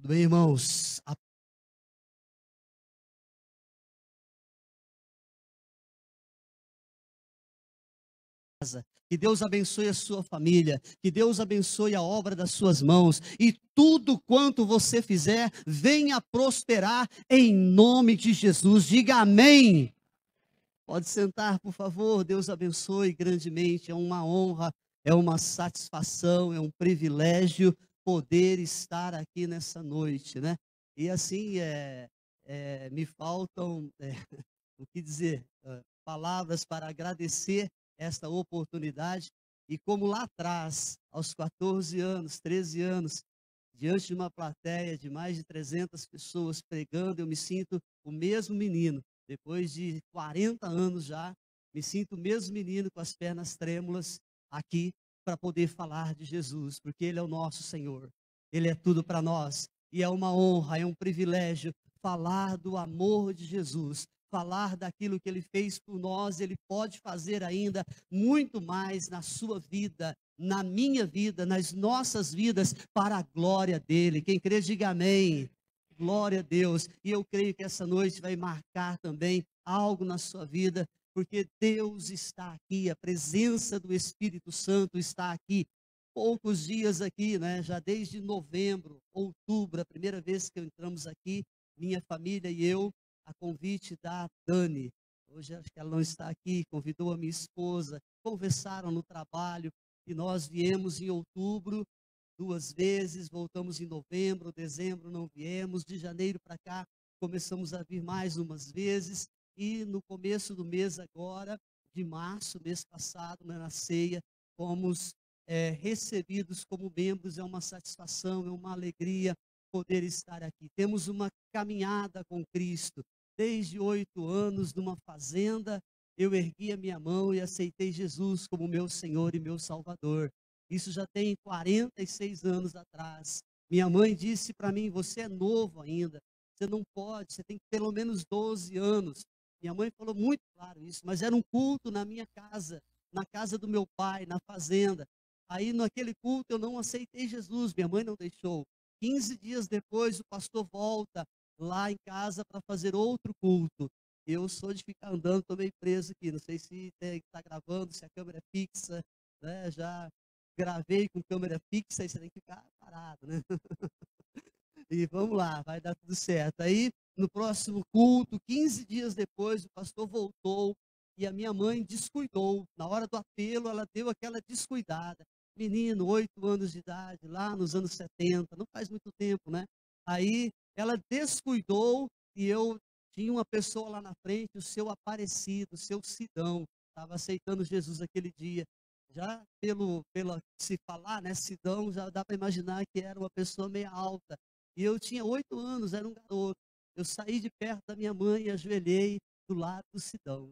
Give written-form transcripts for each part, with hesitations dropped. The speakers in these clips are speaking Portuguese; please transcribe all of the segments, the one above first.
Tudo bem, irmãos? A casa. Que Deus abençoe a sua família, que Deus abençoe a obra das suas mãos e tudo quanto você fizer venha prosperar em nome de Jesus. Diga amém. Pode sentar, por favor. Deus abençoe grandemente. É uma honra, é uma satisfação, é um privilégio poder estar aqui nessa noite, né? E assim, me faltam o que dizer, palavras para agradecer esta oportunidade. E como lá atrás, aos 14 anos, 13 anos, diante de uma plateia de mais de 300 pessoas pregando, eu me sinto o mesmo menino. Depois de 40 anos já, me sinto o mesmo menino com as pernas trêmulas aqui para poder falar de Jesus, porque Ele é o nosso Senhor. Ele é tudo para nós. E é uma honra, é um privilégio falar do amor de Jesus, falar daquilo que Ele fez por nós. Ele pode fazer ainda muito mais na sua vida, na minha vida, nas nossas vidas, para a glória dele. Quem crê, diga amém. Glória a Deus. E eu creio que essa noite vai marcar também algo na sua vida, porque Deus está aqui, a presença do Espírito Santo está aqui. Poucos dias aqui, né? Já desde novembro, outubro, a primeira vez que entramos aqui, minha família e eu, a convite da Dani. Hoje acho que ela não está aqui, convidou a minha esposa, conversaram no trabalho e nós viemos em outubro 2 vezes, voltamos em novembro, dezembro não viemos, de janeiro para cá começamos a vir mais umas vezes e no começo do mês agora, de março, mês passado, né, na ceia, fomos recebidos como membros. É uma satisfação, é uma alegria poder estar aqui. Temos uma caminhada com Cristo. Desde 8 anos, numa fazenda, eu ergui a minha mão e aceitei Jesus como meu Senhor e meu Salvador. Isso já tem 46 anos atrás. Minha mãe disse para mim: você é novo ainda, você não pode, você tem pelo menos 12 anos. Minha mãe falou muito claro isso, mas era um culto na minha casa, na casa do meu pai, na fazenda. Aí, naquele culto, eu não aceitei Jesus, minha mãe não deixou. 15 dias depois, o pastor volta lá em casa para fazer outro culto. Eu sou de ficar andando, estou meio preso aqui, não sei se está gravando, se a câmera é fixa, né? Já gravei com câmera fixa, aí você tem que ficar parado, né? E vamos lá, vai dar tudo certo. Aí, no próximo culto, 15 dias depois, o pastor voltou e a minha mãe descuidou. Na hora do apelo, ela deu aquela descuidada. Menino, 8 anos de idade, lá nos anos 70, não faz muito tempo, né? Aí, ela descuidou e eu tinha uma pessoa lá na frente, o seu Aparecido, o seu Sidão, estava aceitando Jesus aquele dia. Já pela se falar, né, Sidão, já dá para imaginar que era uma pessoa meio alta. E eu tinha 8 anos, era um garoto. Eu saí de perto da minha mãe e ajoelhei do lado do Sidão.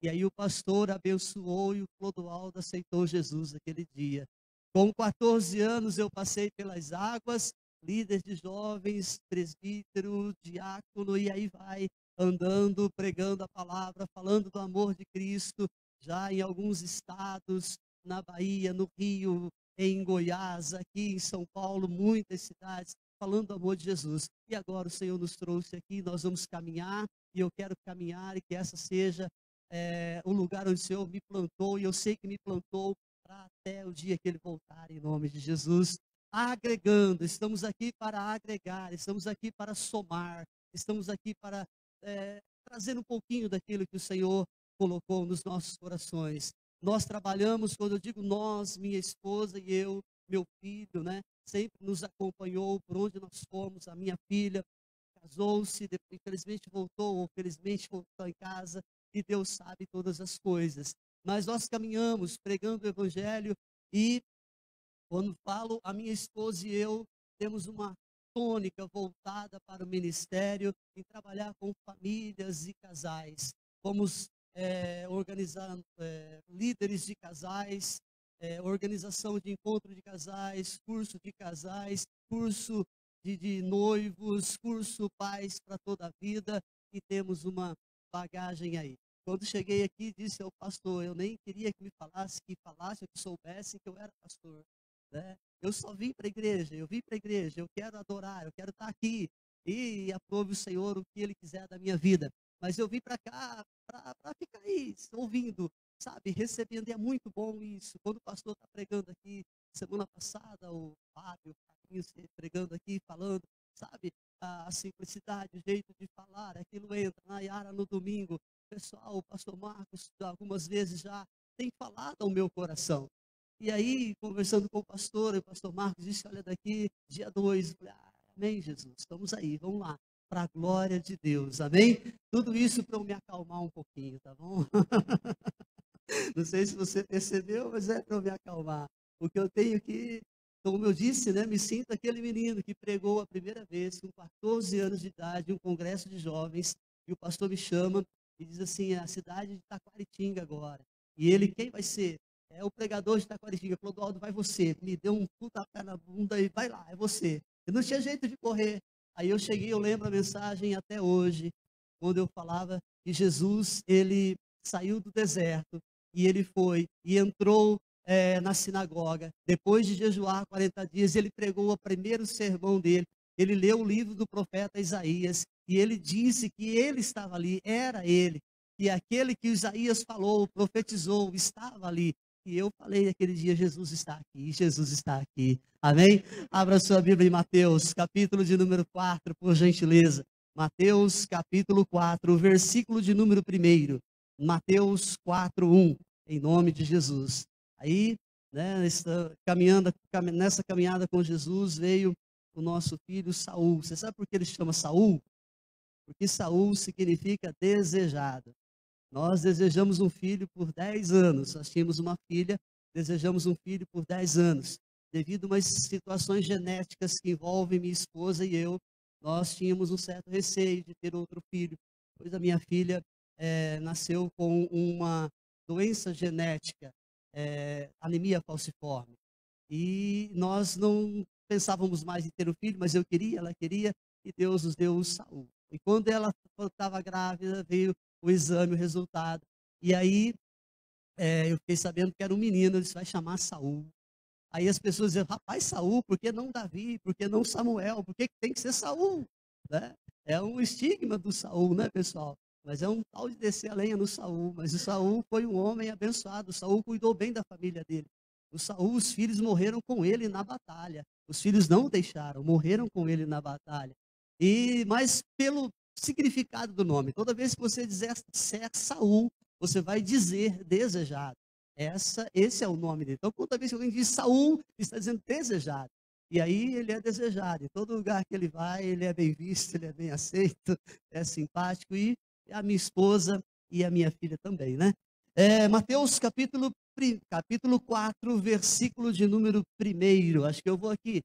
E aí o pastor abençoou e o Clodoaldo aceitou Jesus aquele dia. Com 14 anos eu passei pelas águas, líder de jovens, presbítero, diácono, e aí vai andando, pregando a palavra, falando do amor de Cristo, já em alguns estados, na Bahia, no Rio, em Goiás, aqui em São Paulo, muitas cidades, falando do amor de Jesus. E agora o Senhor nos trouxe aqui, nós vamos caminhar, e eu quero caminhar e que essa seja o lugar onde o Senhor me plantou, e eu sei que me plantou para até o dia que Ele voltar, em nome de Jesus. Agregando, estamos aqui para agregar, estamos aqui para somar, estamos aqui para trazer um pouquinho daquilo que o Senhor colocou nos nossos corações. Nós trabalhamos, quando eu digo nós, minha esposa e eu, meu filho, né? Sempre nos acompanhou por onde nós fomos. A minha filha casou-se, infelizmente voltou, ou felizmente voltou em casa, e Deus sabe todas as coisas. Mas nós caminhamos pregando o Evangelho, e quando falo, a minha esposa e eu temos uma tônica voltada para o ministério, em trabalhar com famílias e casais. Fomos organizando líderes de casais, organização de encontro de casais, curso de casais, curso de noivos, curso pais para toda a vida, e temos uma bagagem aí. Quando cheguei aqui, disse ao pastor: eu nem queria que me falasse, que falasse, que soubesse que eu era pastor. né? Eu só vim para a igreja, eu vim para a igreja, eu quero adorar, eu quero estar aqui e aprove o Senhor o que Ele quiser da minha vida. Mas eu vim para cá para ficar aí, ouvindo, sabe, recebendo. E é muito bom isso. Quando o pastor está pregando aqui, semana passada, o Fábio, o Fabinho, pregando aqui, falando, sabe, a simplicidade, o jeito de falar, aquilo entra. Na Yara, no domingo, pessoal, o pastor Marcos, algumas vezes já tem falado ao meu coração. E aí, conversando com o pastor Marcos disse, olha, daqui, dia 2, amém, Jesus, estamos aí, vamos lá, para a glória de Deus, amém? Tudo isso para eu me acalmar um pouquinho, tá bom? Não sei se você percebeu, mas é para eu me acalmar. Porque eu tenho que, como eu disse, né, me sinto aquele menino que pregou a primeira vez, com 14 anos de idade, em um congresso de jovens, e o pastor me chama e diz assim, a cidade de Taquaritinga agora. E ele, quem vai ser? É o pregador de Taquaritinga. Clodoaldo, vai você. Me deu um puta pé na bunda e vai lá, é você. Eu não tinha jeito de correr. Aí eu cheguei, eu lembro a mensagem até hoje, quando eu falava que Jesus, ele saiu do deserto, e ele foi e entrou na sinagoga. Depois de jejuar 40 dias, ele pregou o primeiro sermão dele. Ele leu o livro do profeta Isaías e ele disse que ele estava ali, era ele. E aquele que Isaías falou, profetizou, estava ali. E eu falei aquele dia, Jesus está aqui, Jesus está aqui. Amém? Abra sua Bíblia em Mateus, capítulo de número 4, por gentileza. Mateus, capítulo 4, versículo de número 1. Mateus 4:1, em nome de Jesus. Aí, né, nessa caminhada com Jesus, veio o nosso filho Saul. Você sabe por que ele se chama Saul? Porque Saul significa desejado. Nós desejamos um filho por 10 anos. Nós tínhamos uma filha, desejamos um filho por 10 anos. Devido a umas situações genéticas que envolvem minha esposa e eu, nós tínhamos um certo receio de ter outro filho, pois a minha filha nasceu com uma doença genética, anemia falciforme. E nós não pensávamos mais em ter um filho, mas eu queria, ela queria, e Deus nos deu o Saul. E quando ela estava grávida, veio o exame, o resultado. E aí eu fiquei sabendo que era um menino, ele disse, vai chamar Saul. Aí as pessoas diziam, rapaz, Saul, por que não Davi? Por que não Samuel? Por que tem que ser Saul? Né? É um estigma do Saul, né, pessoal? Mas é um tal de descer a lenha no Saul. Mas o Saul foi um homem abençoado. O Saul cuidou bem da família dele. O Saul, os filhos morreram com ele na batalha. Os filhos não o deixaram, morreram com ele na batalha. Mas pelo significado do nome, toda vez que você disser Saul, você vai dizer desejado. Esse é o nome dele. Então, toda vez que alguém diz Saul, está dizendo desejado. E aí ele é desejado. Em todo lugar que ele vai, ele é bem visto, ele é bem aceito, é simpático. E a minha esposa e a minha filha também, né? Mateus capítulo 4, versículo de número 1. Acho que eu vou aqui.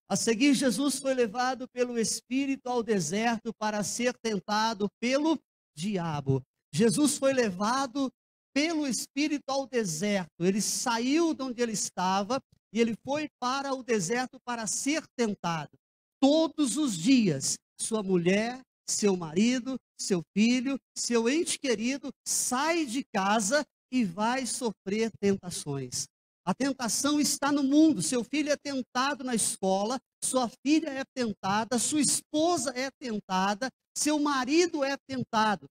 A seguir, Jesus foi levado pelo Espírito ao deserto para ser tentado pelo diabo. Jesus foi levado pelo Espírito ao deserto. Ele saiu de onde ele estava e ele foi para o deserto para ser tentado. Todos os dias, sua mulher, seu marido, seu filho, seu ente querido sai de casa e vai sofrer tentações. A tentação está no mundo. Seu filho é tentado na escola, sua filha é tentada, sua esposa é tentada, seu marido é tentado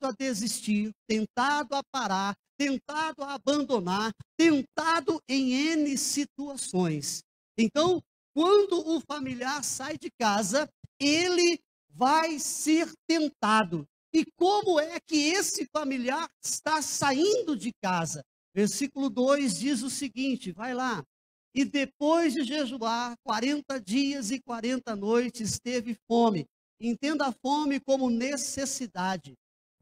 a desistir, tentado a parar, tentado a abandonar, tentado em N situações. Então, quando o familiar sai de casa, ele vai ser tentado. E como é que esse familiar está saindo de casa? Versículo 2 diz o seguinte, vai lá. E depois de jejuar 40 dias e 40 noites, teve fome. Entenda a fome como necessidade.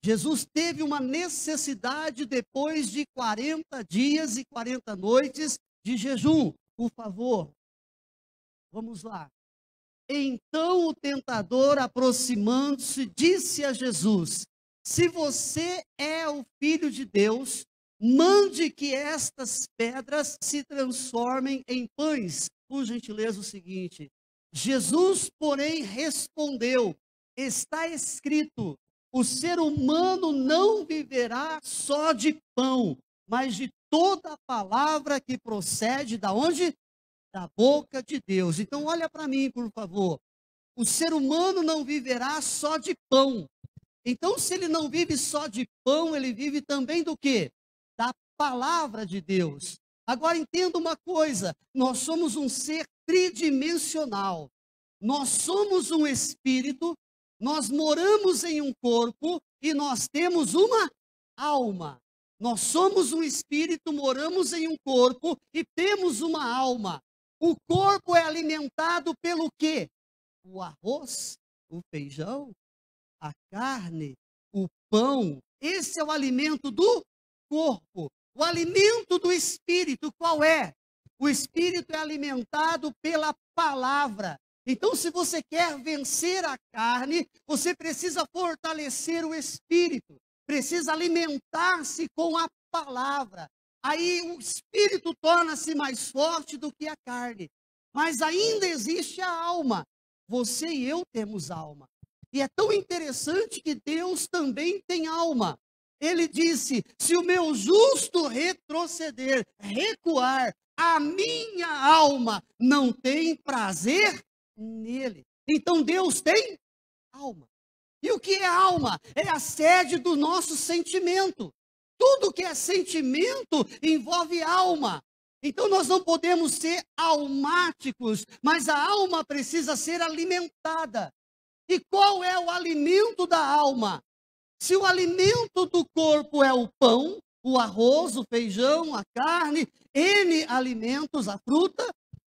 Jesus teve uma necessidade depois de 40 dias e 40 noites de jejum. Por favor, vamos lá. Então o tentador, aproximando-se, disse a Jesus: se você é o Filho de Deus, mande que estas pedras se transformem em pães. Por gentileza, o seguinte. Jesus, porém, respondeu: está escrito, o ser humano não viverá só de pão, mas de toda palavra que procede da onde? da boca de Deus. Então, olha para mim, por favor. O ser humano não viverá só de pão. Então, se ele não vive só de pão, ele vive também do quê? Da palavra de Deus. Agora, entenda uma coisa: nós somos um ser tridimensional. Nós somos um espírito, nós moramos em um corpo e nós temos uma alma. Nós somos um espírito, moramos em um corpo e temos uma alma. O corpo é alimentado pelo quê? O arroz, o feijão, a carne, o pão. Esse é o alimento do corpo. O alimento do espírito, qual é? O espírito é alimentado pela palavra. Então, se você quer vencer a carne, você precisa fortalecer o espírito. Precisa alimentar-se com a palavra. Aí o espírito torna-se mais forte do que a carne. Mas ainda existe a alma. Você e eu temos alma. E é tão interessante que Deus também tem alma. Ele disse: se o meu justo retroceder, recuar, a minha alma não tem prazer nele. Então Deus tem alma. E o que é alma? É a sede do nosso sentimento. Tudo que é sentimento envolve alma. Então nós não podemos ser almáticos, mas a alma precisa ser alimentada. E qual é o alimento da alma? Se o alimento do corpo é o pão, o arroz, o feijão, a carne, N alimentos, a fruta,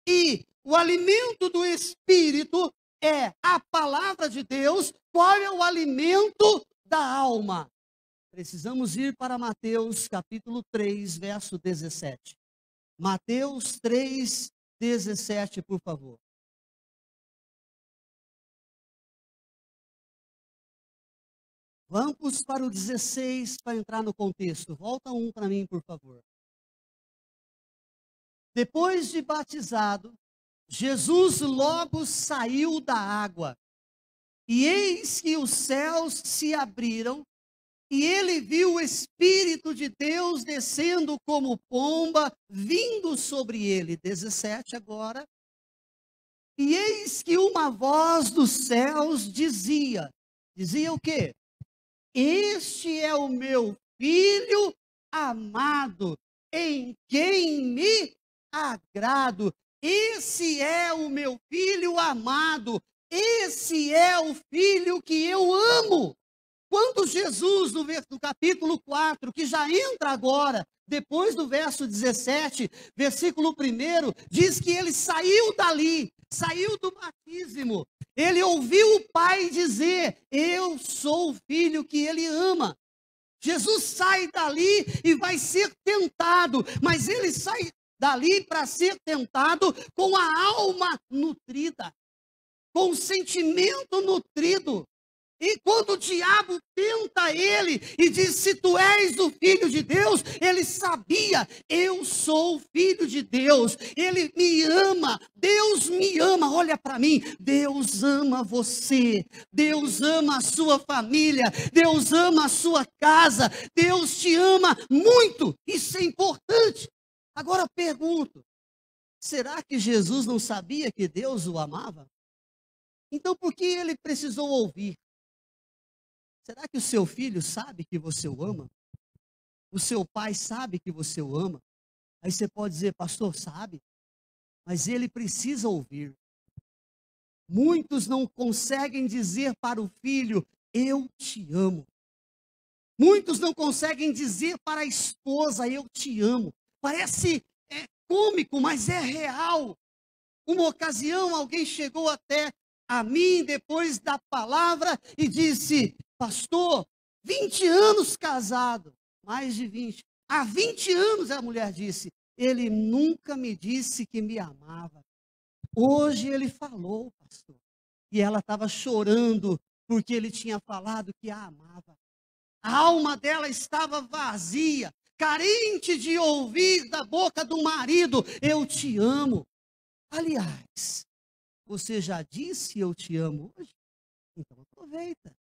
e o alimento do espírito é a palavra de Deus, qual é o alimento da alma? Precisamos ir para Mateus capítulo 3, verso 17. Mateus 3, 17, por favor. Vamos para o 16 para entrar no contexto. Volta um para mim, por favor. Depois de batizado, Jesus logo saiu da água. E eis que os céus se abriram, e ele viu o Espírito de Deus descendo como pomba, vindo sobre ele. 17 agora. E eis que uma voz dos céus dizia o quê? Este é o meu filho amado, em quem me agrado. Esse é o meu filho amado. Esse é o filho que eu amo. Quando Jesus, no capítulo 4, que já entra agora, depois do verso 17, versículo 1, diz que ele saiu dali, saiu do batismo. Ele ouviu o Pai dizer: eu sou o filho que ele ama. Jesus sai dali e vai ser tentado, mas ele sai dali para ser tentado com a alma nutrida, com o sentimento nutrido. E quando o diabo tenta ele e diz: se tu és o filho de Deus, ele sabia: eu sou o filho de Deus, ele me ama, Deus me ama. Olha para mim, Deus ama você, Deus ama a sua família, Deus ama a sua casa, Deus te ama muito, isso é importante. Agora pergunto: será que Jesus não sabia que Deus o amava? Então por que ele precisou ouvir? Será que o seu filho sabe que você o ama? O seu pai sabe que você o ama? Aí você pode dizer: pastor, sabe, mas ele precisa ouvir. Muitos não conseguem dizer para o filho: eu te amo. Muitos não conseguem dizer para a esposa: eu te amo. Parece cômico, mas é real. Uma ocasião, alguém chegou até a mim, depois da palavra, e disse: pastor, 20 anos casado, mais de 20. Há 20 anos, a mulher disse, ele nunca me disse que me amava. Hoje ele falou, pastor. E ela estava chorando, porque ele tinha falado que a amava. A alma dela estava vazia, carente de ouvir da boca do marido: eu te amo. Aliás, você já disse eu te amo hoje? Então aproveita.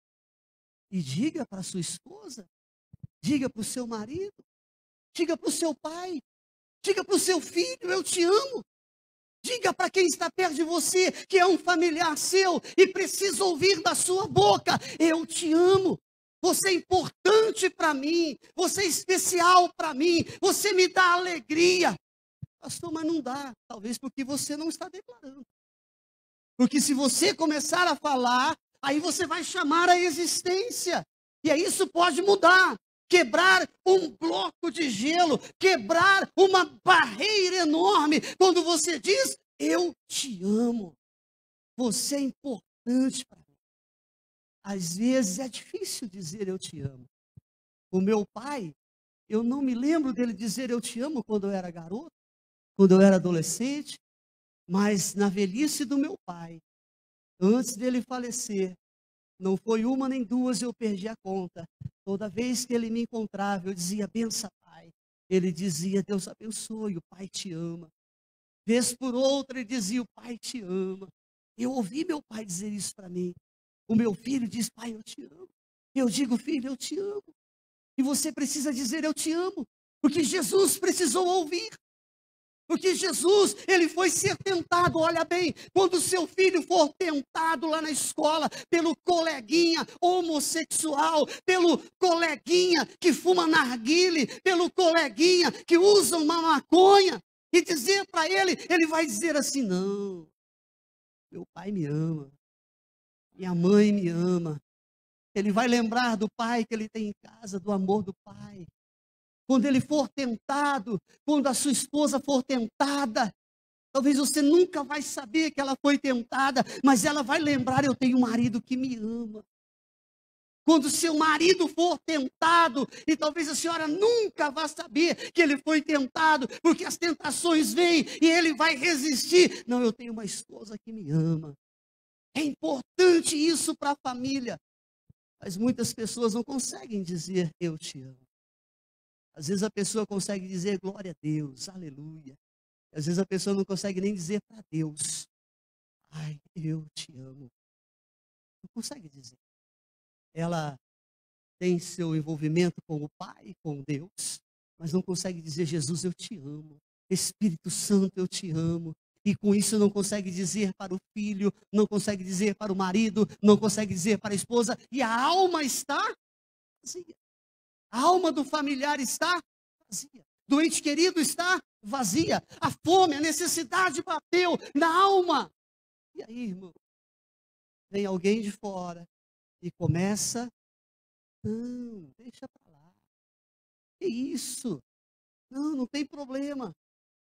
E diga para sua esposa, diga para o seu marido, diga para o seu pai, diga para o seu filho: eu te amo. Diga para quem está perto de você, que é um familiar seu e precisa ouvir da sua boca: eu te amo. Você é importante para mim, você é especial para mim, você me dá alegria. Pastor, mas não dá, talvez porque você não está declarando. Porque se você começar a falar, aí você vai chamar a existência. E aí isso pode mudar. Quebrar um bloco de gelo, quebrar uma barreira enorme. Quando você diz, eu te amo. Você é importante para mim. Às vezes é difícil dizer eu te amo. O meu pai, eu não me lembro dele dizer eu te amo quando eu era garoto, quando eu era adolescente. Mas na velhice do meu pai, antes dele falecer, não foi uma nem duas, eu perdi a conta. Toda vez que ele me encontrava, eu dizia, benção, pai. Ele dizia, Deus abençoe, o pai te ama. Vez por outra, ele dizia, o pai te ama. Eu ouvi meu pai dizer isso para mim. O meu filho diz, pai, eu te amo. Eu digo, filho, eu te amo. E você precisa dizer, eu te amo. Porque Jesus precisou ouvir. Porque Jesus, ele foi ser tentado, olha bem, quando o seu filho for tentado lá na escola, pelo coleguinha homossexual, pelo coleguinha que fuma narguile, pelo coleguinha que usa uma maconha, e dizer para ele, ele vai dizer assim, não, meu pai me ama, minha mãe me ama, ele vai lembrar do pai que ele tem em casa, do amor do pai. Quando ele for tentado, quando a sua esposa for tentada, talvez você nunca vai saber que ela foi tentada, mas ela vai lembrar, eu tenho um marido que me ama. Quando seu marido for tentado, e talvez a senhora nunca vá saber que ele foi tentado, porque as tentações vêm e ele vai resistir. Não, eu tenho uma esposa que me ama. É importante isso para a família. Mas muitas pessoas não conseguem dizer eu te amo. Às vezes a pessoa consegue dizer glória a Deus, aleluia. Às vezes a pessoa não consegue nem dizer para Deus, ai, eu te amo. Não consegue dizer. Ela tem seu envolvimento com o Pai, com Deus, mas não consegue dizer, Jesus, eu te amo. Espírito Santo, eu te amo. E com isso não consegue dizer para o filho, não consegue dizer para o marido, não consegue dizer para a esposa. E a alma está vazia. A alma do familiar está vazia. Do ente querido está vazia. A fome, a necessidade bateu na alma. E aí, irmão, vem alguém de fora e começa, não, deixa para lá. Que isso? Não, não tem problema.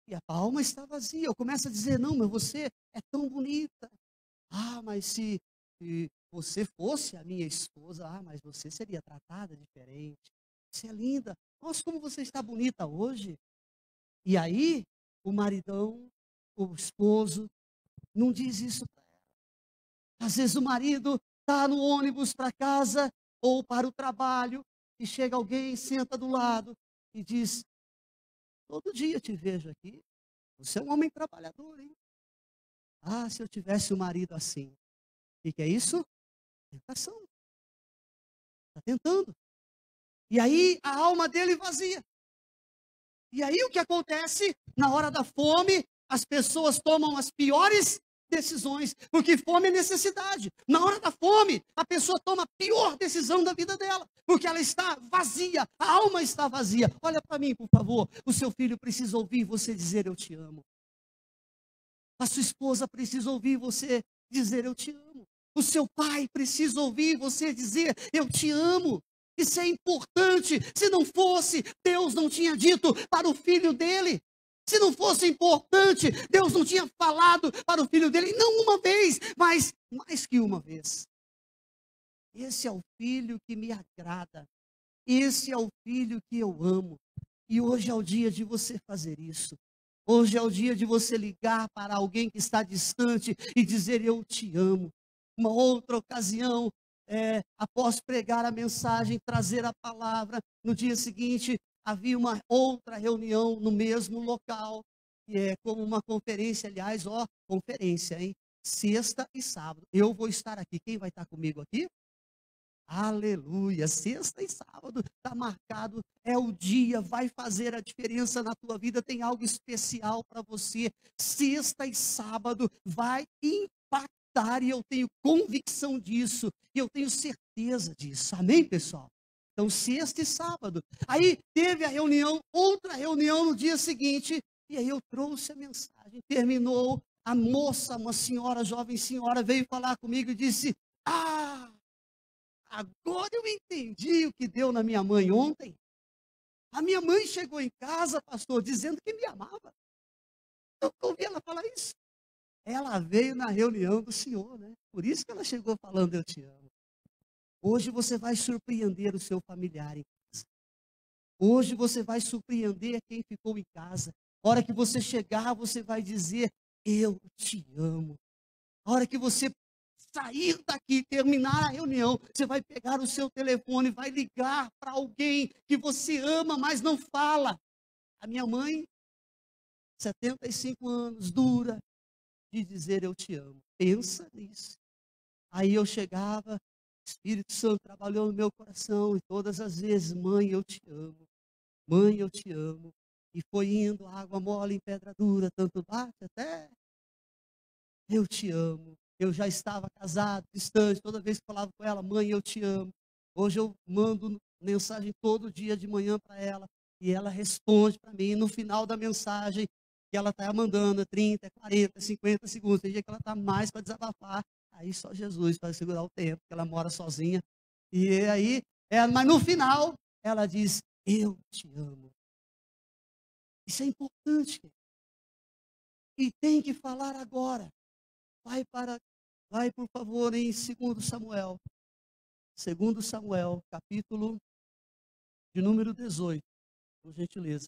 E a alma está vazia. Eu começo a dizer, não, mas você é tão bonita. Ah, mas se você fosse a minha esposa, ah, mas você seria tratada diferente. Você é linda. Nossa, como você está bonita hoje. E aí, o maridão, o esposo, não diz isso para ela. Às vezes o marido está no ônibus para casa ou para o trabalho, e chega alguém, senta do lado e diz, todo dia te vejo aqui. Você é um homem trabalhador, hein? Ah, se eu tivesse um marido assim. O que é isso? Tentação. Está tentando. E aí a alma dele vazia. E aí o que acontece? Na hora da fome, as pessoas tomam as piores decisões, porque fome é necessidade. Na hora da fome, a pessoa toma a pior decisão da vida dela, porque ela está vazia, a alma está vazia. Olha para mim, por favor, o seu filho precisa ouvir você dizer eu te amo. A sua esposa precisa ouvir você dizer eu te amo. O seu pai precisa ouvir você dizer eu te amo. Isso é importante. Se não fosse, Deus não tinha dito para o filho dele. Se não fosse importante, Deus não tinha falado para o filho dele, não uma vez, mas mais que uma vez. Esse é o filho que me agrada. Esse é o filho que eu amo. E hoje é o dia de você fazer isso. Hoje é o dia de você ligar para alguém que está distante e dizer eu te amo. Uma outra ocasião, após pregar a mensagem, trazer a palavra, no dia seguinte havia uma outra reunião no mesmo local, que é como uma conferência, aliás, conferência, hein? Sexta e sábado. Eu vou estar aqui. Quem vai estar comigo aqui? Aleluia. Sexta e sábado está marcado, é o dia, vai fazer a diferença na tua vida, tem algo especial para você. Sexta e sábado vai impactar e eu tenho convicção disso, e eu tenho certeza disso. Amém, pessoal? Então, sexta e sábado. Aí teve a reunião, outra reunião no dia seguinte, e aí eu trouxe a mensagem. Terminou, a moça, uma senhora, jovem senhora, veio falar comigo e disse: Ah, agora eu entendi o que deu na minha mãe ontem. A minha mãe chegou em casa, pastor, dizendo que me amava. Eu ouvi ela falar isso. Ela veio na reunião do Senhor, né? Por isso que ela chegou falando: eu te amo. Hoje você vai surpreender o seu familiar em casa. Hoje você vai surpreender quem ficou em casa. A hora que você chegar, você vai dizer: eu te amo. A hora que você sair daqui, terminar a reunião, você vai pegar o seu telefone, vai ligar para alguém que você ama, mas não fala. A minha mãe, 75 anos, dura de dizer eu te amo. Pensa nisso. Aí eu chegava, o Espírito Santo trabalhou no meu coração e todas as vezes: mãe, eu te amo. Mãe, eu te amo. E foi indo, água mole em pedra dura, tanto bate até eu te amo. Eu já estava casado, distante, toda vez que falava com ela: mãe, eu te amo. Hoje eu mando mensagem todo dia de manhã para ela, e ela responde para mim. No final da mensagem que ela está mandando, 30, 40, 50 segundos, tem dia que ela está mais para desabafar, aí só Jesus para segurar o tempo, porque ela mora sozinha. E aí, mas no final, ela diz: eu te amo. Isso é importante, querido. E tem que falar agora. Vai, por favor, em 2 Samuel. 2 Samuel, capítulo de número 18, por gentileza.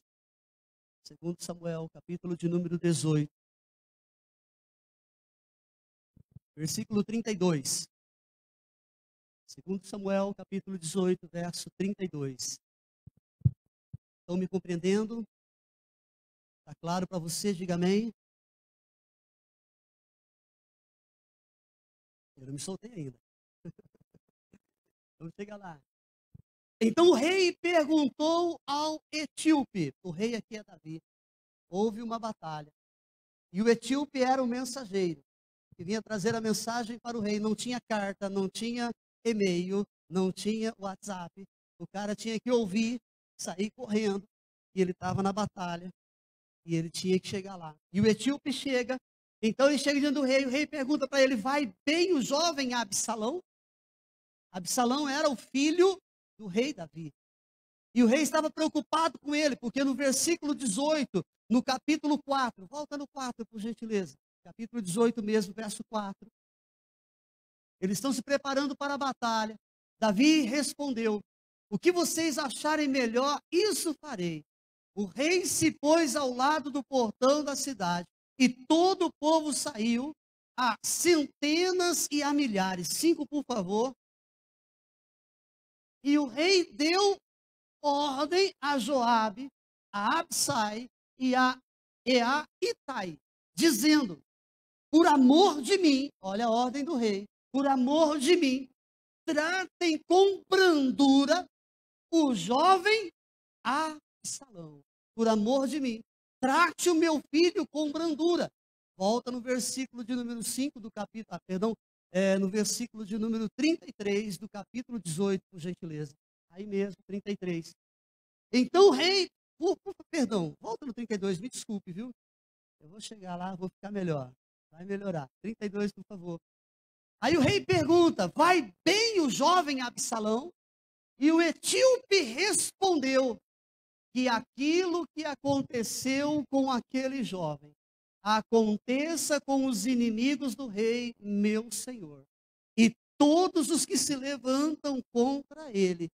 2 Samuel, capítulo de número 18. Versículo 32. 2 Samuel, capítulo 18, verso 32. Estão me compreendendo? Está claro para você? Diga amém. Eu não me soltei ainda. Vamos chegar lá. Então o rei perguntou ao etíope, o rei aqui é Davi, houve uma batalha, e o etíope era o mensageiro, que vinha trazer a mensagem para o rei. Não tinha carta, não tinha e-mail, não tinha WhatsApp, o cara tinha que ouvir, sair correndo, e ele estava na batalha, e ele tinha que chegar lá. E o etíope chega, então ele chega diante do rei, o rei pergunta para ele: vai bem o jovem Absalão? Absalão era o filho do rei Davi. E o rei estava preocupado com ele, porque no versículo 18, no capítulo 4, volta no 4, por gentileza. Capítulo 18 mesmo, verso 4. Eles estão se preparando para a batalha. Davi respondeu: o que vocês acharem melhor, isso farei. O rei se pôs ao lado do portão da cidade, e todo o povo saiu, a centenas e a milhares. 5, por favor. E o rei deu ordem a Joabe, a Absai e a Itai, dizendo: por amor de mim, olha a ordem do rei, por amor de mim, tratem com brandura o jovem Absalão. Por amor de mim, trate o meu filho com brandura. Volta no versículo de número 5 do capítulo, no versículo de número 33 do capítulo 18, por gentileza. Aí mesmo, 33. Então o rei, perdão, volta no 32, me desculpe, viu? Eu vou chegar lá, vou ficar melhor. Vai melhorar. 32, por favor. Aí o rei pergunta: vai bem o jovem Absalão? E o etíope respondeu que aquilo que aconteceu com aquele jovem aconteça com os inimigos do rei, meu senhor, e todos os que se levantam contra ele.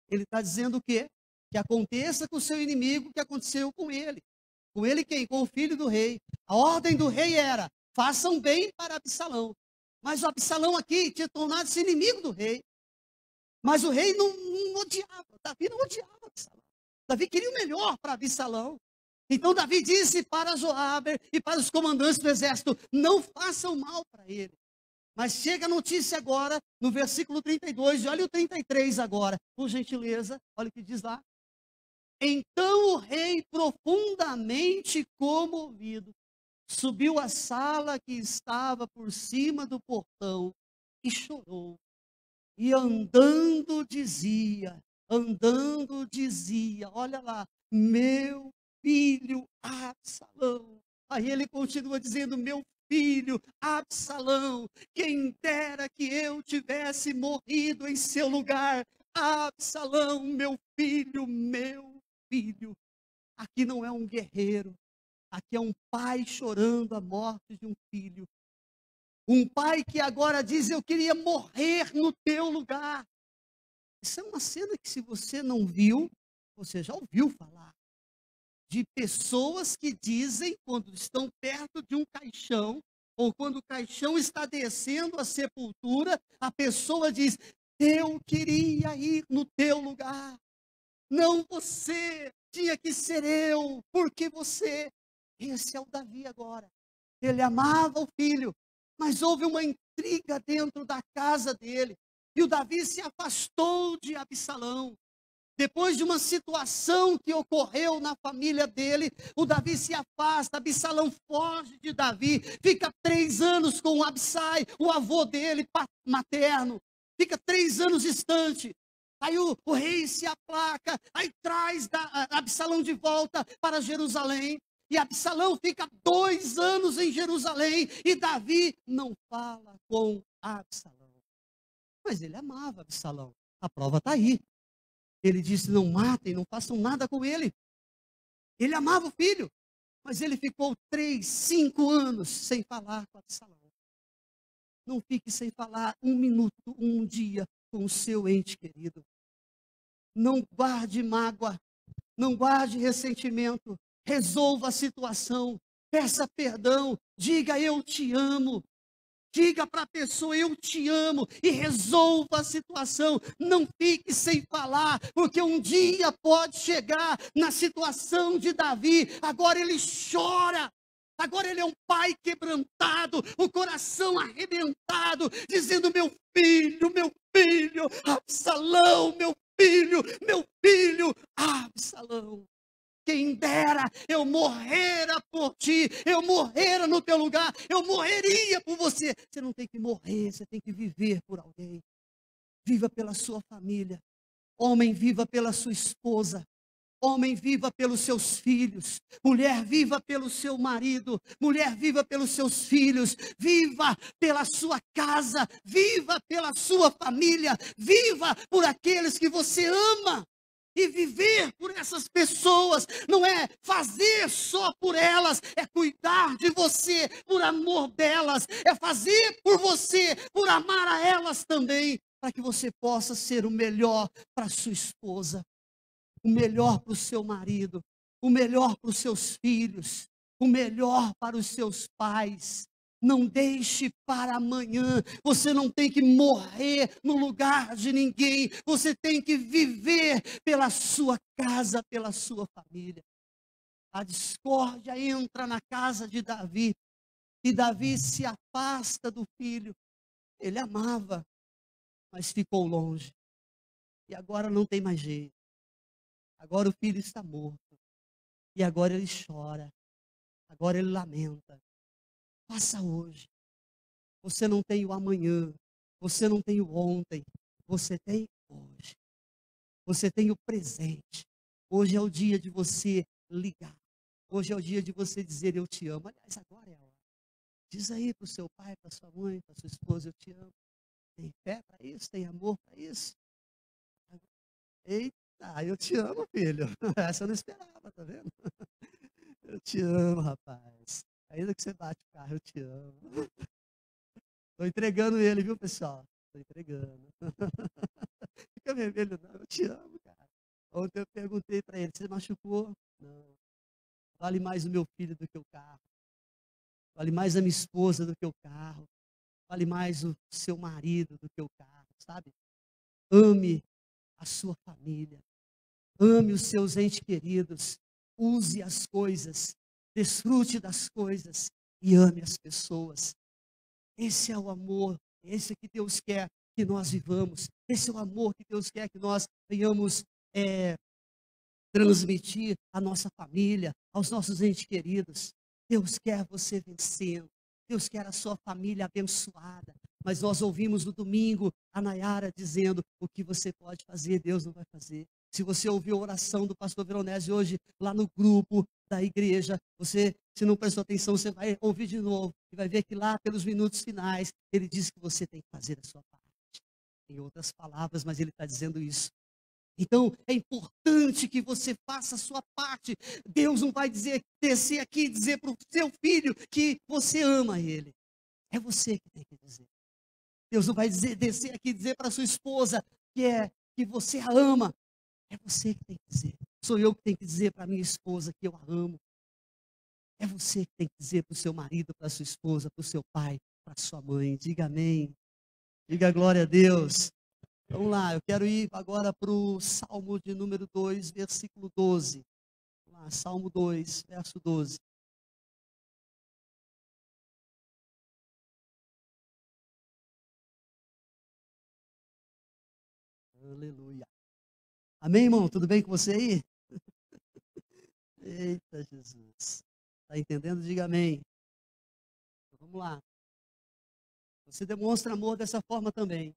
Ele está dizendo o quê? Que aconteça com o seu inimigo o que aconteceu com ele. Com ele quem? Com o filho do rei. A ordem do rei era: façam bem para Absalão. Mas o Absalão aqui tinha tornado-se inimigo do rei. Mas o rei não odiava. Davi não odiava Absalão. Davi queria o melhor para Absalão. Então Davi disse para Joabe e para os comandantes do exército: não façam mal para ele, Mas chega a notícia agora, no versículo 32, e olha o 33 agora, por gentileza, olha o que diz lá. Então o rei, profundamente comovido, subiu à sala que estava por cima do portão e chorou. E andando dizia, olha lá, meu filho Absalão. Aí ele continua dizendo, meu filho Absalão, quem dera que eu tivesse morrido em seu lugar. Absalão, meu filho, meu filho. Aqui não é um guerreiro, aqui é um pai chorando a morte de um filho. Um pai que agora diz, eu queria morrer no teu lugar. Isso é uma cena que, se você não viu, você já ouviu falar. De pessoas que dizem, quando estão perto de um caixão, ou quando o caixão está descendo a sepultura, a pessoa diz, eu queria ir no teu lugar. Não você, tinha que ser eu, porque você. Esse é o Davi agora. Ele amava o filho, mas houve uma intriga dentro da casa dele. E o Davi se afastou de Absalão. Depois de uma situação que ocorreu na família dele, o Davi se afasta, Absalão foge de Davi, fica 3 anos com o Absai, o avô dele, materno, fica 3 anos distante. Aí o rei se aplaca, aí traz Absalão de volta para Jerusalém, e Absalão fica 2 anos em Jerusalém, e Davi não fala com Absalão. Mas ele amava Absalão, a prova está aí. Ele disse, não matem, não façam nada com ele. Ele amava o filho, mas ele ficou 3, 5 anos sem falar com Absalão. Não fique sem falar 1 minuto, 1 dia com o seu ente querido. Não guarde mágoa, não guarde ressentimento. Resolva a situação, peça perdão, diga eu te amo. Diga para a pessoa, eu te amo, e resolva a situação. Não fique sem falar, porque um dia pode chegar na situação de Davi. Agora ele chora, agora ele é um pai quebrantado, o coração arrebentado, dizendo, meu filho, Absalão, meu filho, Absalão. Quem dera eu morrera por ti, eu morrera no teu lugar, eu morreria por você. Você não tem que morrer, você tem que viver por alguém. Viva pela sua família. Homem, viva pela sua esposa. Homem, viva pelos seus filhos. Mulher, viva pelo seu marido. Mulher, viva pelos seus filhos. Viva pela sua casa. Viva pela sua família. Viva por aqueles que você ama. E viver por essas pessoas não é fazer só por elas, é cuidar de você por amor delas, é fazer por você, por amar a elas também, para que você possa ser o melhor para sua esposa, o melhor para o seu marido, o melhor para os seus filhos, o melhor para os seus pais. Não deixe para amanhã. Você não tem que morrer no lugar de ninguém. Você tem que viver pela sua casa, pela sua família. A discórdia entra na casa de Davi. E Davi se afasta do filho. Ele amava, mas ficou longe. E agora não tem mais jeito. Agora o filho está morto. E agora ele chora. Agora ele lamenta. Faça hoje. Você não tem o amanhã. Você não tem o ontem. Você tem hoje. Você tem o presente. Hoje é o dia de você ligar. Hoje é o dia de você dizer eu te amo. Aliás, agora é a hora. Diz aí para o seu pai, para sua mãe, para sua esposa, eu te amo. Tem fé para isso? Tem amor para isso? Eita, eu te amo, filho. Essa eu não esperava, tá vendo? Eu te amo, rapaz. Ainda que você bate o carro, eu te amo. Estou entregando ele, viu, pessoal? Estou entregando. Fica vermelho, não. Eu te amo, cara. Ontem eu perguntei para ele, você machucou? Não. Vale mais o meu filho do que o carro. Vale mais a minha esposa do que o carro. Vale mais o seu marido do que o carro, sabe? Ame a sua família. Ame os seus entes queridos. Use as coisas. Desfrute das coisas. E ame as pessoas. Esse é o amor Esse que Deus quer que nós vivamos. Esse é o amor que Deus quer que nós venhamos transmitir à nossa família, aos nossos entes queridos. Deus quer você vencendo. Deus quer a sua família abençoada. Mas nós ouvimos no domingo a Nayara dizendo: o que você pode fazer, Deus não vai fazer. Se você ouviu a oração do pastor Veronese hoje lá no grupo da igreja, você, se não prestou atenção, você vai ouvir de novo e vai ver que lá pelos minutos finais ele diz que você tem que fazer a sua parte. Em outras palavras, mas ele está dizendo isso. Então, é importante que você faça a sua parte. Deus não vai descer aqui e dizer para o seu filho que você ama ele. É você que tem que dizer. Deus não vai descer aqui e dizer para a sua esposa que você a ama. É você que tem que dizer. Sou eu que tenho que dizer para a minha esposa que eu a amo. É você que tem que dizer para o seu marido, para a sua esposa, para o seu pai, para a sua mãe. Diga amém. Diga glória a Deus. Vamos lá, eu quero ir agora para o Salmo de número 2, versículo 12. Vamos lá, Salmo 2, verso 12. Aleluia. Amém, irmão? Tudo bem com você aí? Eita, Jesus. Está entendendo? Diga amém. Então, vamos lá. Você demonstra amor dessa forma também.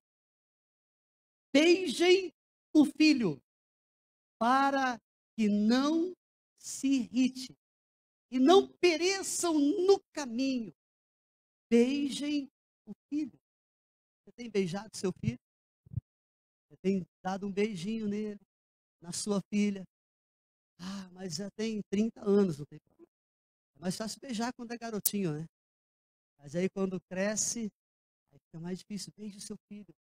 Beijem o filho, para que não se irrite e não pereçam no caminho. Beijem o filho. Você tem beijado seu filho? Você tem dado um beijinho nele, na sua filha? Ah, mas já tem 30 anos, não tem problema. É mais fácil beijar quando é garotinho, né? Mas aí quando cresce, aí fica mais difícil. Beije o seu filho.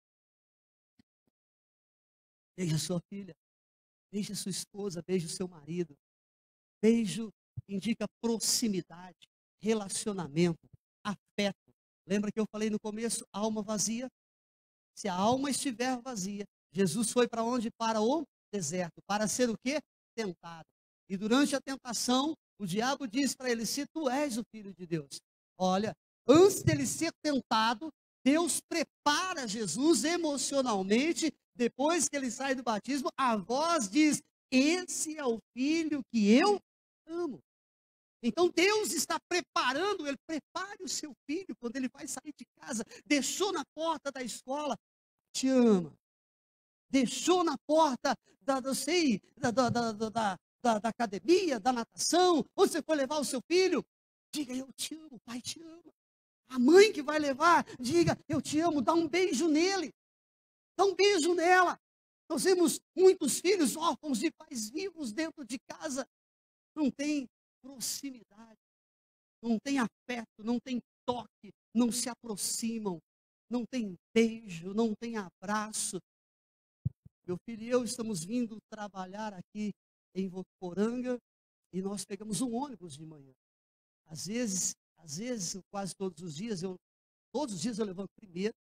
Beije a sua filha. Beije a sua esposa, beije o seu marido. Beijo indica proximidade, relacionamento, afeto. Lembra que eu falei no começo, alma vazia? Se a alma estiver vazia, Jesus foi para onde? Para o deserto, para ser o quê? Tentado. E durante a tentação, o diabo diz para ele: se tu és o filho de Deus, olha, antes dele ser tentado, Deus prepara Jesus emocionalmente. Depois que ele sai do batismo, a voz diz: esse é o filho que eu amo. Então Deus está preparando ele. Prepare o seu filho quando ele vai sair de casa. Deixou na porta da escola, te ama. Deixou na porta da academia, da natação, onde você foi levar o seu filho, diga: eu te amo, o pai te ama. A mãe que vai levar, diga: eu te amo, dá um beijo nele, dá um beijo nela. Nós vemos muitos filhos órfãos de pais vivos dentro de casa, não tem proximidade, não tem afeto, não tem toque, não se aproximam, não tem beijo, não tem abraço. Meu filho e eu estamos vindo trabalhar aqui em Votuporanga e nós pegamos um ônibus de manhã. Às vezes, quase todos os dias eu levanto primeiro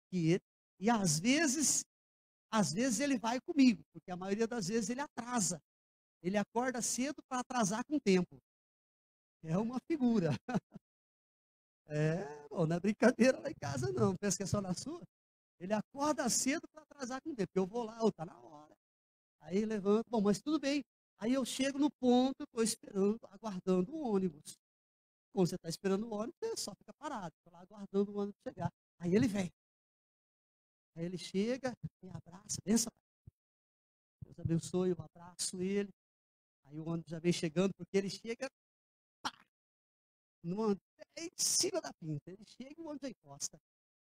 que ele, e às vezes ele vai comigo, porque a maioria das vezes ele atrasa. Ele acorda cedo para atrasar com o tempo. É uma figura. Bom, não é brincadeira lá em casa não, pensa que é só na sua. Ele acorda cedo para atrasar com o tempo, porque eu vou lá, está na hora. Aí levanto, bom, mas tudo bem. Aí eu chego no ponto, estou esperando, aguardando o ônibus. Quando você está esperando o ônibus, você só fica parado, está lá aguardando o ônibus chegar. Aí ele vem. Aí ele chega, me abraça, benção. Deus abençoe, eu abraço ele. Aí o ônibus já vem chegando, porque ele chega, pá, em cima da pinta. Ele chega e o ônibus já encosta.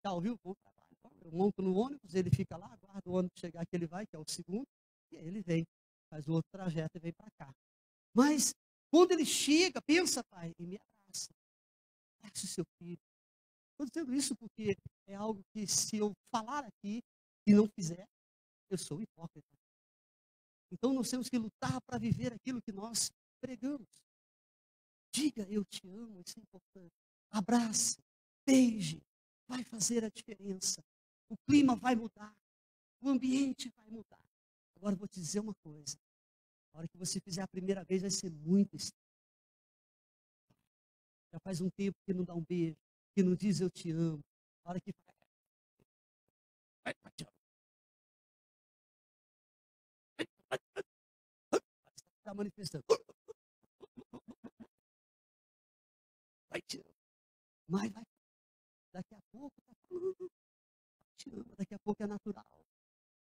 Já ouviu? Bom trabalho. Eu monto no ônibus, ele fica lá, aguarda o ônibus chegar que ele vai, que é o segundo, e aí ele vem, faz o outro trajeto e vem para cá. Mas, quando ele chega, pensa, pai, e me abraça. Abraça o seu filho. Estou dizendo isso porque é algo que, se eu falar aqui e não fizer, eu sou hipócrita. Então, nós temos que lutar para viver aquilo que nós pregamos. Diga: eu te amo, isso é importante. Abrace, beije, vai fazer a diferença. O clima vai mudar, o ambiente vai mudar. Agora eu vou te dizer uma coisa: a hora que você fizer a primeira vez vai ser muito estranho. Já faz um tempo que não dá um beijo, que não diz eu te amo. A hora que Vai, te amo. Está manifestando. Vai, te amo. Mas vai, daqui a pouco está falando. Te ama. Daqui a pouco é natural.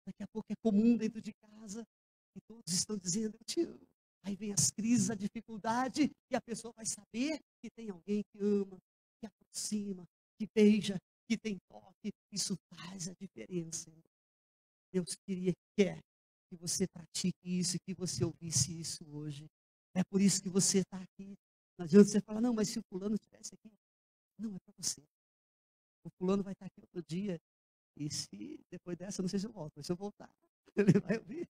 Daqui a pouco é comum dentro de casa. E todos estão dizendo, eu te amo. Aí vem as crises, a dificuldade, e a pessoa vai saber que tem alguém que ama, que aproxima, que beija, que tem toque. Isso faz a diferença. Deus quer que você pratique isso, que você ouvisse isso hoje. É por isso que você está aqui. Não adianta você falar, não, mas se o fulano estivesse aqui. Não, é para você. O fulano vai estar aqui outro dia. E se depois dessa, não sei se eu volto, mas se eu voltar, ele vai ouvir.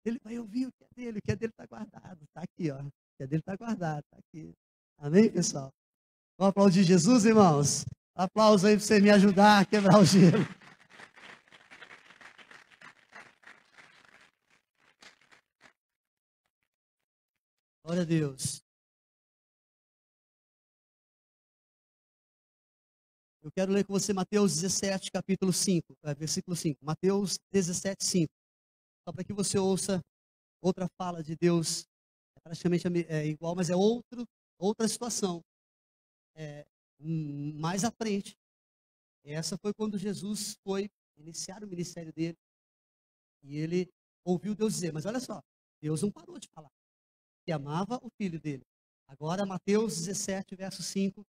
Ele vai ouvir o que é dele está guardado. Está aqui, ó. O que é dele está guardado, está aqui. Amém, pessoal? Vamos aplaudir Jesus, irmãos? Aplausos aí para você me ajudar a quebrar o gelo. Glória a Deus. Eu quero ler com você Mateus 17, capítulo 5, versículo 5. Mateus 17, 5. Só para que você ouça outra fala de Deus. É praticamente igual, mas é outra situação. Mais à frente. Essa foi quando Jesus foi iniciar o ministério dele. E ele ouviu Deus dizer, mas olha só, Deus não parou de falar. Que amava o filho dele. Agora, Mateus 17, verso 5.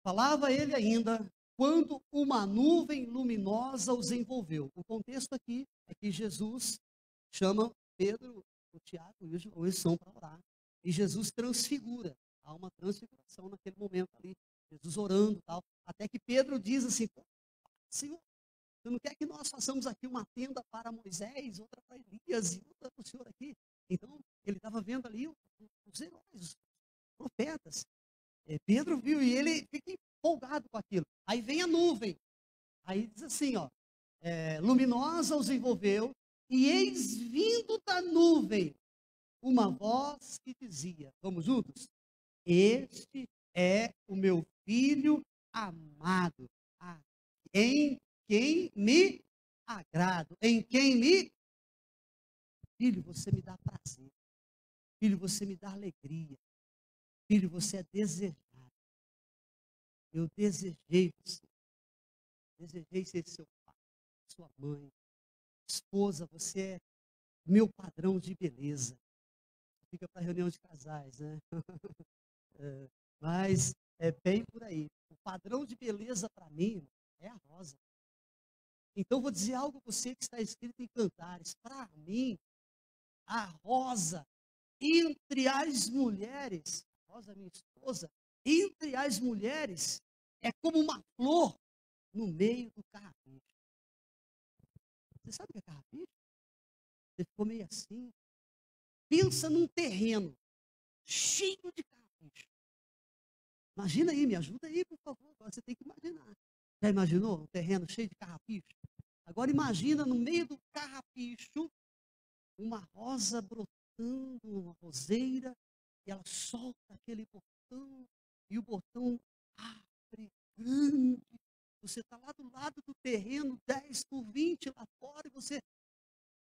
Falava ele ainda quando uma nuvem luminosa os envolveu. O contexto aqui é que Jesus chama Pedro, o Tiago e o Wilson para orar. E Jesus transfigura. Há uma transfiguração naquele momento ali. Jesus orando e tal. Até que Pedro diz assim, Senhor, você não quer que nós façamos aqui uma tenda para Moisés, outra para Elias e outra para o Senhor aqui? Então, ele estava vendo ali os heróis, os profetas. Pedro viu e ele fica empolgado com aquilo. Aí vem a nuvem. Aí diz assim, ó, luminosa os envolveu, e eis vindo da nuvem uma voz que dizia, vamos juntos? Este é o meu filho amado, em quem me agrado, em quem me... Filho, você me dá prazer. Filho, você me dá alegria. Filho, você é desejado. Eu desejei você. Desejei ser seu pai, sua mãe, esposa, você é meu padrão de beleza. Fica para reunião de casais, né? Mas é bem por aí. O padrão de beleza para mim é a rosa. Então vou dizer algo para você que está escrito em Cantares. Para mim, a rosa entre as mulheres, a rosa minha esposa, entre as mulheres é como uma flor no meio do carrapicho. Você sabe o que é carrapicho? Você ficou meio assim. Pensa num terreno cheio de carrapicho. Imagina aí, me ajuda aí, por favor. Agora você tem que imaginar. Já imaginou um terreno cheio de carrapicho? Agora imagina no meio do carrapicho uma rosa brotando, uma roseira, e ela solta aquele botão, e o botão abre grande. Você está lá do lado do terreno, 10 por 20 lá fora, e você...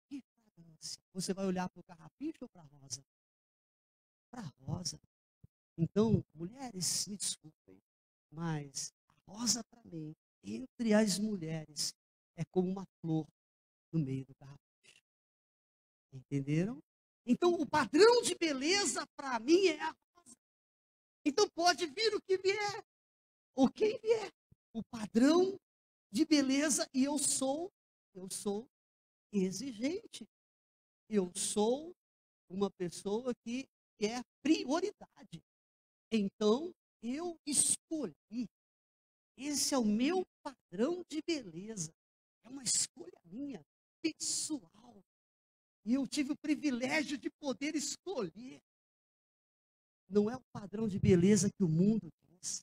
Que fragrância! Você vai olhar para o carrapicho ou para a rosa? Para a rosa. Então, mulheres, me desculpem, mas a rosa para mim, entre as mulheres, é como uma flor no meio do carrapicho. Entenderam? Então, o padrão de beleza para mim é a rosa. Então, pode vir o que vier, ou quem vier. O padrão de beleza, e eu sou exigente. Eu sou uma pessoa que quer prioridade. Então, eu escolhi. Esse é o meu padrão de beleza. É uma escolha minha, pessoal. E eu tive o privilégio de poder escolher. Não é o padrão de beleza que o mundo diz.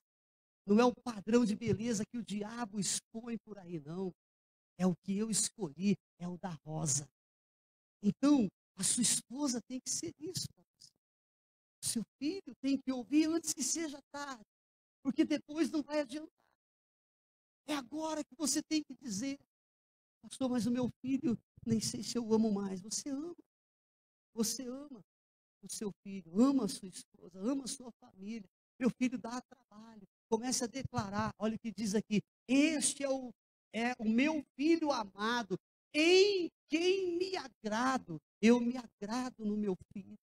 Não é o padrão de beleza que o diabo expõe por aí, não. É o que eu escolhi, é o da rosa. Então, a sua esposa tem que ser isso. O seu filho tem que ouvir antes que seja tarde. Porque depois não vai adiantar. É agora que você tem que dizer: pastor, mas o meu filho, nem sei se eu amo mais. Você ama. Você ama o seu filho, ama a sua esposa, ama a sua família. Meu filho dá trabalho. Comece a declarar. Olha o que diz aqui: este é o meu filho amado, em quem me agrado. Eu me agrado no meu filho.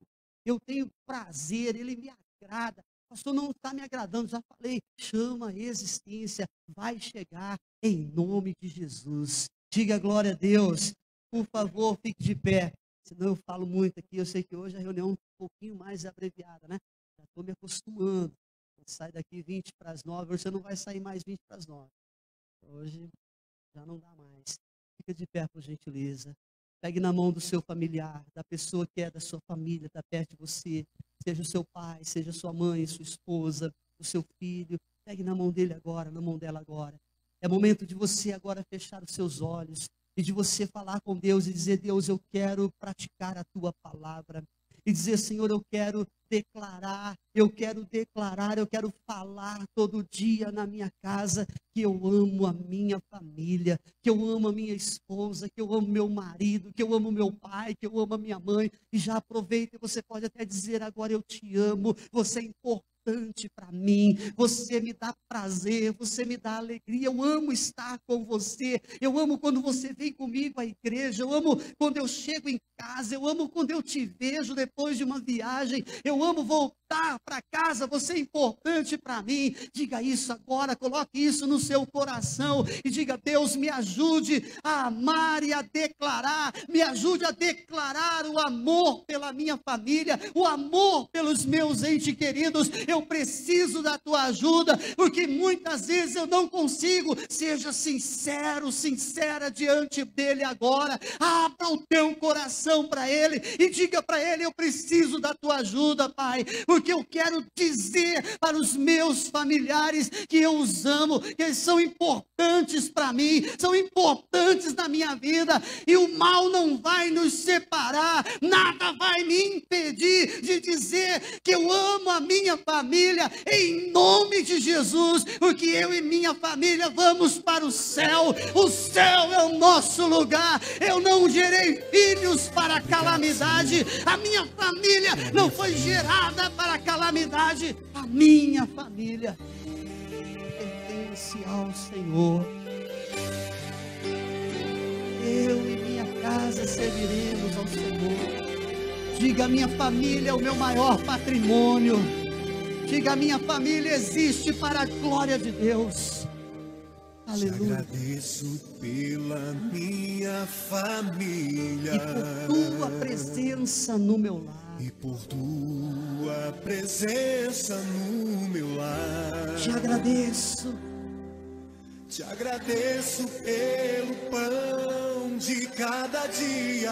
Eu tenho prazer, ele me agrada. Pastor, não está me agradando, já falei. Chama a existência, vai chegar em nome de Jesus. Diga glória a Deus. Por favor, fique de pé. Senão eu falo muito aqui. Eu sei que hoje a reunião é um pouquinho mais abreviada, né? Já estou me acostumando. Sai daqui 20 para as 9. Hoje você não vai sair mais 20 para as 9. Hoje já não dá mais. Fica de pé, por gentileza. Pegue na mão do seu familiar, da pessoa que é da sua família, está perto de você. Seja o seu pai, seja sua mãe, sua esposa, o seu filho. Pegue na mão dele agora, na mão dela agora. É momento de você agora fechar os seus olhos e de você falar com Deus e dizer: Deus, eu quero praticar a tua palavra. E dizer: Senhor, eu quero declarar, eu quero falar todo dia na minha casa que eu amo a minha família, que eu amo a minha esposa, que eu amo meu marido, que eu amo meu pai, que eu amo a minha mãe. E já aproveita, você pode até dizer agora: eu te amo, você é importante para mim, você me dá prazer, você me dá alegria, eu amo estar com você, eu amo quando você vem comigo à igreja, eu amo quando eu chego em casa, eu amo quando eu te vejo depois de uma viagem, eu amo voltar para casa, você é importante para mim. Diga isso agora, coloque isso no seu coração e diga: Deus, me ajude a amar e a declarar, me ajude a declarar o amor pela minha família, o amor pelos meus entes queridos. Eu preciso da tua ajuda, porque muitas vezes eu não consigo. Seja sincero, sincera diante dele agora. Abra o teu coração para ele e diga para ele: eu preciso da tua ajuda, Pai, porque eu quero dizer para os meus familiares que eu os amo, que eles são importantes para mim, são importantes na minha vida, e o mal não vai nos separar, nada vai me impedir de dizer que eu amo a minha família, em nome de Jesus, porque eu e minha família vamos para o céu é o nosso lugar. Eu não gerei filhos para a calamidade, a minha família não foi gerada para a calamidade, a minha família pertence ao Senhor. Eu e minha casa serviremos ao Senhor. Diga: minha família é o meu maior patrimônio. Diga: minha família existe para a glória de Deus. Aleluia. Te agradeço pela minha família E por tua presença no meu lar. e por tua presença no meu lar. Te agradeço. Te agradeço pelo pão de cada dia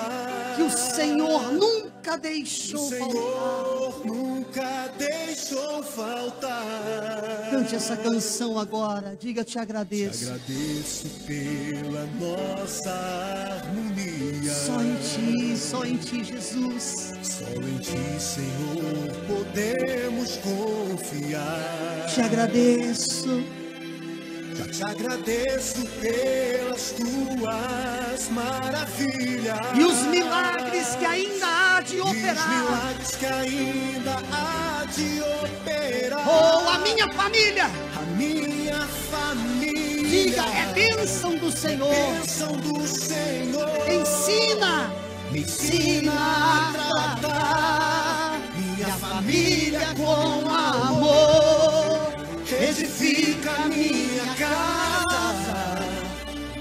Que o Senhor nunca deixou faltar. Senhor nunca deixou faltar. Cante essa canção agora. Diga: te Te agradeço. agradeço pela nossa harmonia. Só em ti, Jesus. Só em ti, Senhor, podemos confiar. Te agradeço. Já te agradeço pelas tuas maravilhas E os milagres que ainda há de e os operar. milagres que ainda há de operar. Oh, a minha família. A minha família. Diga: é bênção do Senhor. Bênção do Senhor. Me ensina a tratar minha família com amor. Edifica minha casa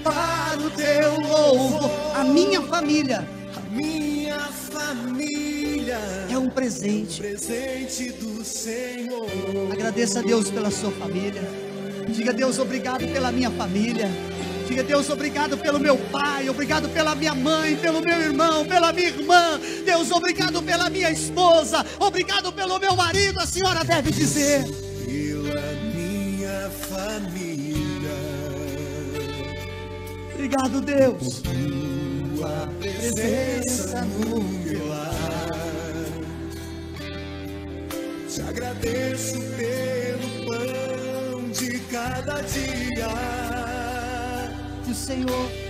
para o teu louvor. A minha família A minha família é um presente. presente do Senhor. Agradeça a Deus pela sua família. Diga: Deus, obrigado pela minha família. Diga: Deus, obrigado pelo meu pai, obrigado pela minha mãe, pelo meu irmão, pela minha irmã. Deus, obrigado pela minha esposa, obrigado pelo meu marido. A senhora deve dizer: Pela minha família. obrigado, Deus. Tua presença no meu lar. Te agradeço pelo pão de cada dia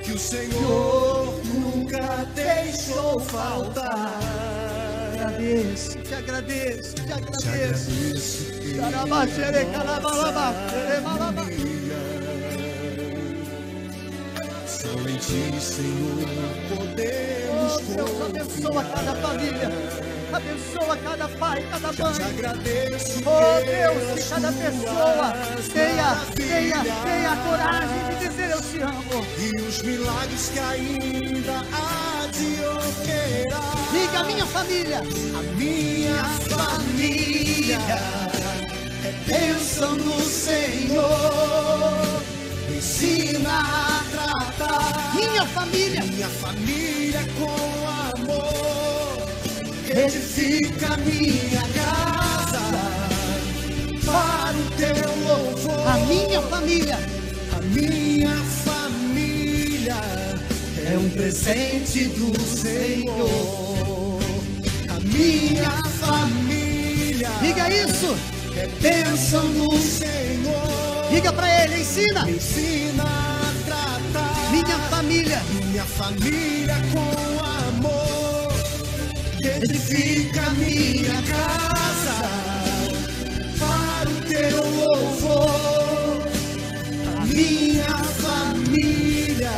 que o Senhor nunca deixou faltar. te agradeço, te agradeço. Xarabaxere, calabalaba, xerebalaba. Só em ti, Senhor, podemos Oh, Deus, abençoa cada família. Abençoa cada pai, cada te mãe. agradeço. Oh Deus, que cada pessoa tenha a coragem de dizer eu te amo. E os milagres que ainda há de operar. Diga a minha família. A minha família é bênção do Senhor. Ensina a tratar Minha família. minha família com amor. Edifica minha casa para o teu louvor. A minha família A minha família é um presente do Senhor. A minha família diga isso. é bênção do Senhor. Diga pra ele, ensina. Me ensina a tratar Minha família. minha família com amor. Edifica minha casa para o teu louvor. A minha família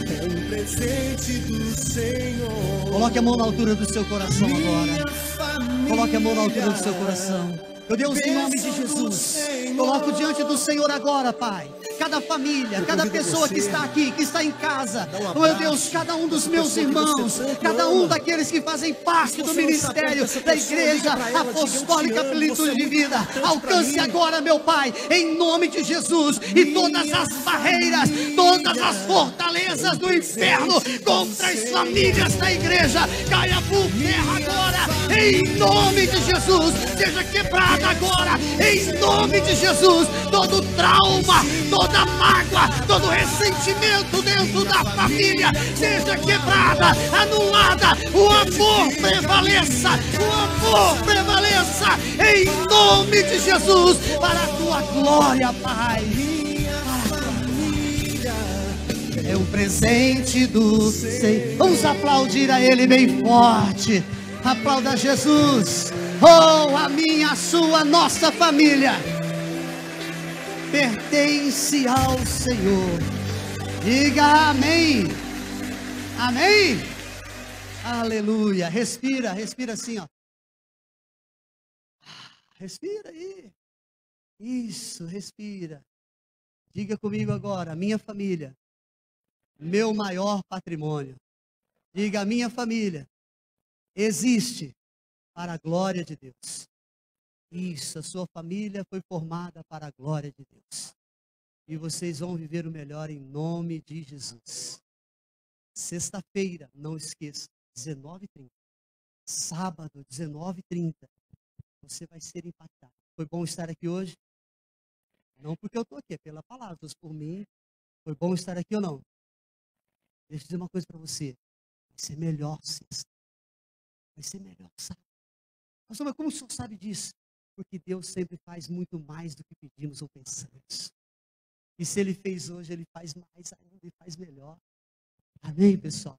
é um presente do Senhor. Coloque a mão na altura do seu coração agora. Família, Coloque a mão na altura do seu coração. Meu Deus, em nome de Jesus, coloco diante do Senhor agora, Pai, cada família, cada pessoa que está aqui, que está em casa, oh meu Deus, cada um dos meus irmãos, cada um daqueles que fazem parte do ministério da Igreja Apostólica Plenitude de Vida, alcance agora, meu Pai, em nome de Jesus, e todas as barreiras, todas as fortalezas do inferno contra as famílias da igreja, caia por terra agora, em nome de Jesus, seja quebrada agora, em nome de Jesus, todo trauma, toda mágoa, todo ressentimento dentro da família, seja quebrada, anulada, o amor prevaleça, em nome de Jesus, para a tua glória, Pai. É um presente do Senhor. Vamos aplaudir a Ele bem forte. Aplauda Jesus. Oh, a minha, a sua, nossa família pertence ao Senhor. Diga amém. Amém. Aleluia. Respira, respira assim, ó. Respira aí. Isso, respira. Diga comigo agora, minha família, meu maior patrimônio. Diga, a minha família existe para a glória de Deus. Isso, a sua família foi formada para a glória de Deus. E vocês vão viver o melhor em nome de Jesus. Sexta-feira, não esqueça, 19h30. Sábado, 19h30. Você vai ser impactado. Foi bom estar aqui hoje? Não porque eu estou aqui, é pela palavra. Por mim, foi bom estar aqui ou não? Deixa eu dizer uma coisa para você. Vai ser melhor sexta. Vai ser melhor sábado. Pastor, mas como o senhor sabe disso? Porque Deus sempre faz muito mais do que pedimos ou pensamos. E se Ele fez hoje, Ele faz mais ainda e faz melhor. Amém, pessoal?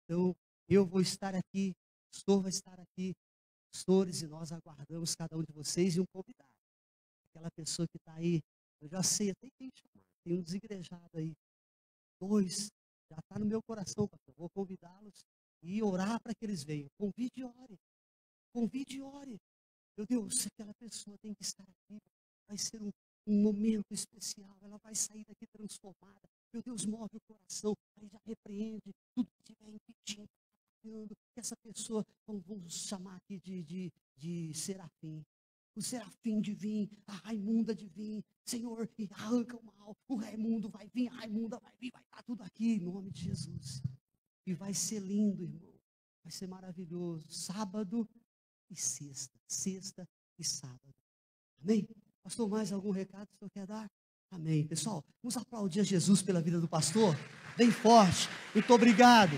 Então, eu vou estar aqui, o pastor vai estar aqui, pastores, e nós aguardamos cada um de vocês e um convidado. Aquela pessoa que está aí, eu já sei até quem chamar. Tem um desigrejado aí. 2, já está no meu coração, pastor. Vou convidá-los e orar para que eles venham. Convide e ore. Convide e ore. Meu Deus, aquela pessoa tem que estar aqui. Vai ser um momento especial. Ela vai sair daqui transformada. Meu Deus, move o coração. Aí já repreende tudo que estiver impedindo. Que essa pessoa, vamos chamar aqui de serafim. O serafim de vir, a Raimunda de vir. Senhor, arranca o mal. O Raimundo vai vir, a Raimunda vai vir. Vai estar tudo aqui em nome de Jesus. E vai ser lindo, irmão. Vai ser maravilhoso. Sábado e sexta. Sexta e sábado. Amém? Pastor, mais algum recado que o senhor quer dar? Amém. Pessoal, vamos aplaudir a Jesus pela vida do pastor. Bem forte. Muito obrigado.